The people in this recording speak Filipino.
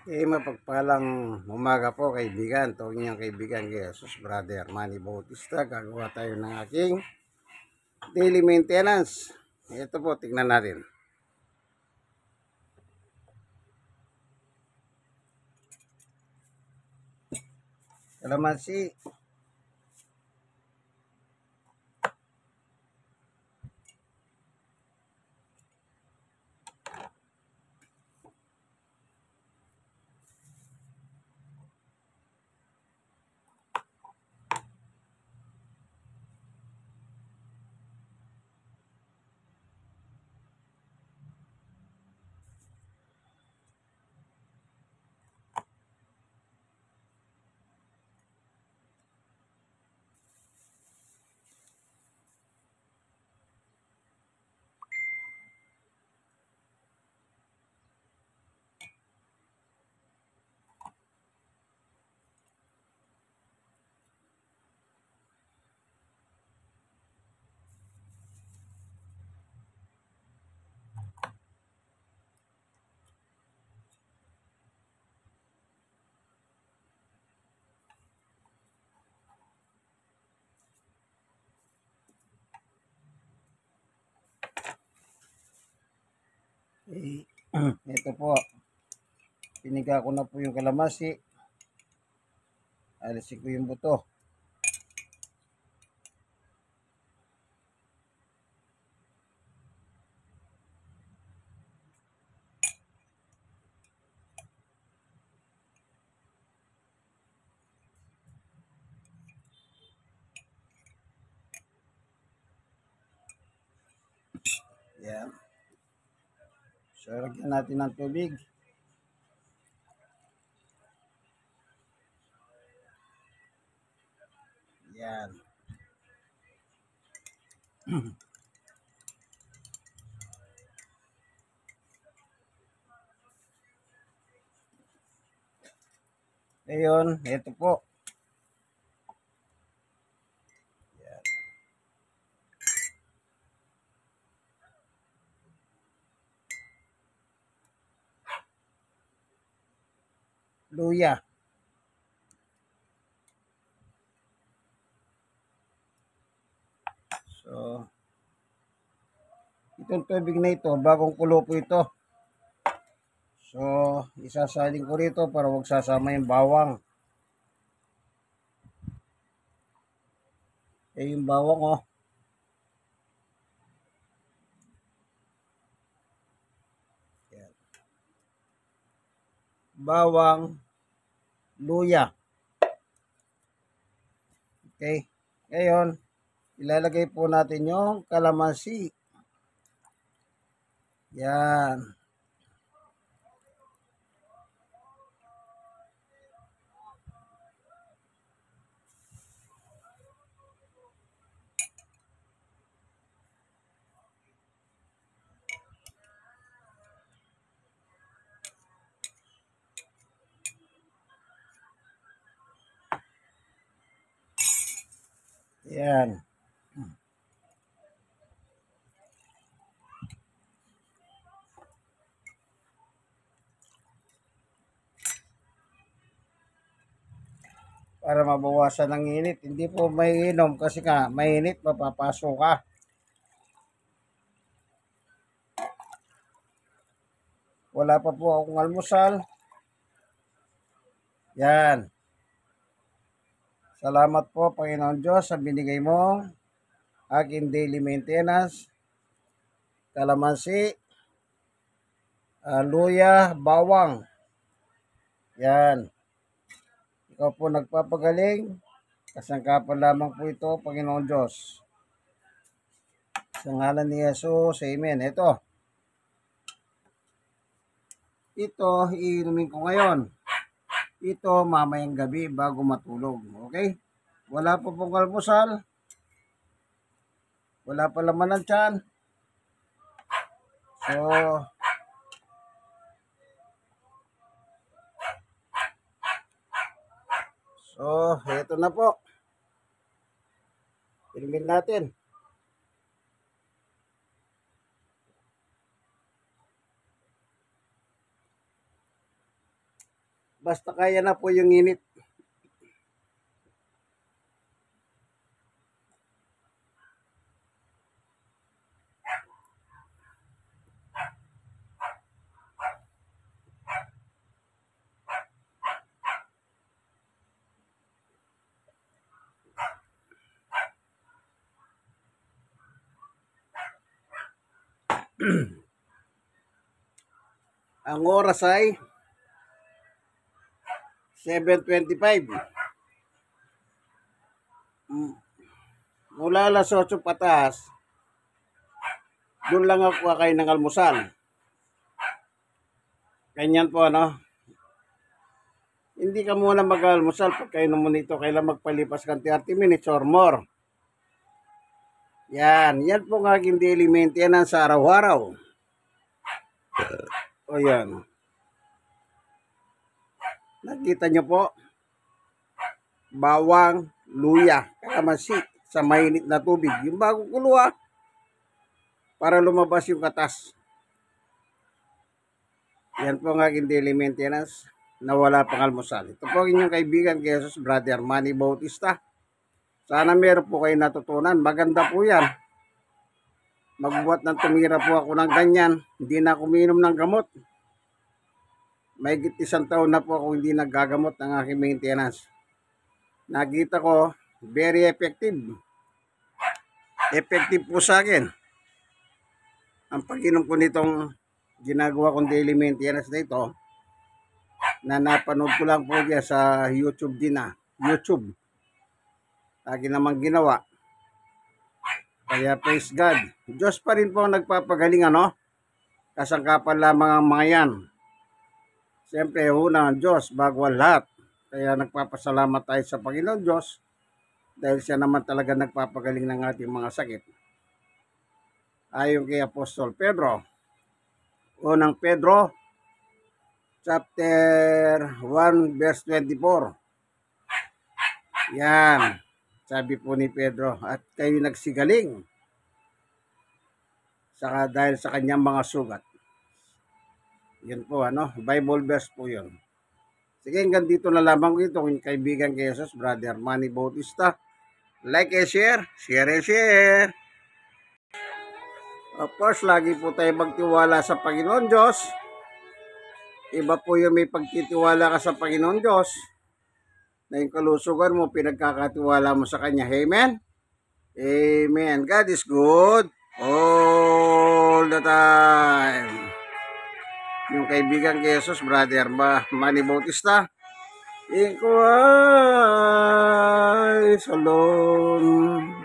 Mapagpalang umaga po kaibigan. Ito ang inyong kaibigan kay Jesus Brother Manny Bautista. Gagawa tayo ng aking daily maintenance. Ito po, tingnan natin. Kalamansi. Ito po. Piniga ko na po yung kalamansi. Alisin ko yung buto. Yan. So, lagyan natin ng tubig. Yan. Ngayon, ito po. Yan. Luya. So, itong tubig na ito, bagong kulo po ito. So, isasaling ko rito para huwag sasama yung bawang. Yung bawang, oh. Yan. Bawang, luya. Okay. Ngayon, ilalagay po natin yung kalamansi. Yan. Yan. Para mabawasan ng init. Hindi po may inom kasi nga mainit, mapapasok ka. Wala pa po akong almusal. Yan. Salamat po, Panginoon Diyos, sa binigay mo aking daily maintenance. Kalamansi, luya, bawang. Yan. Ikaw po nagpapagaling. Kasangkapan lamang po ito, Panginoon Diyos. Sa ngalan ni Jesus, amen. Ito, iinumin ko ngayon. Ito, mamayang gabi bago matulog. Okay? Wala po pong almusal. Wala pa laman ng tiyan. So, eto na po. Filmin natin. Basta kaya na po yung init. Ang oras ay 7:25. Mula alas 8 pataas, doon lang ako kakain ng almusal. Ganyan po, ano? Hindi ka muna mag-almusal pag kayo naman ito. Kailan magpalipas kang 30 minutes or more. Yan po ng aking daily maintenance sa araw-araw. O yan. Nakita nyo po, bawang, luya, kalamansi sa mainit na tubig. Yung bagong kuluwa, para lumabas yung katas. Yan po ang aking daily maintenance na wala pang almusal. Ito po ang inyong kaibigan, Jesus Brother Manny Bautista. Sana meron po kayo natutunan. Maganda po yan. Magbuhat ng tumira po ako ng ganyan. Hindi na ako uminom ng gamot. May isang taon na po ako hindi naggagamot ng aking maintenance. Nakita ko, very effective. Effective po sa akin. Ang pag-inom ko nitong ginagawa kong daily maintenance na ito, na napanood ko lang po diya sa YouTube din na. YouTube. Lagi naman ginawa. Kaya praise God. Diyos pa rin po ang nagpapagaling, ano? Kasangkapan lamang ang mga yan. Siyempre, una ang Diyos bago ang lahat. Kaya nagpapasalamat tayo sa Panginoon Diyos dahil siya naman talaga nagpapagaling ng ating mga sakit. Ayon kay Apostol Pedro. Unang Pedro, chapter 1, verse 24. Yan. Sabi po ni Pedro, at kayo nagsigaling dahil sa kanyang mga sugat. Yun po, ano? Bible verse po yun. Sige, hanggang dito na lamang ito. Kung kaibigan kay Jesus, Brother Manny Bautista. Like and share. Share and share. Of course, lagi po tayo magtiwala sa Panginoon Diyos. Iba po yung may pagtitiwala ka sa Panginoon Diyos na yung kalusugan mo, pinagkakatiwala mo sa Kanya. Amen? Amen. God is good all the time. Yung kaibigan kay Jesus, Brother Manny Bautista. In Christ alone.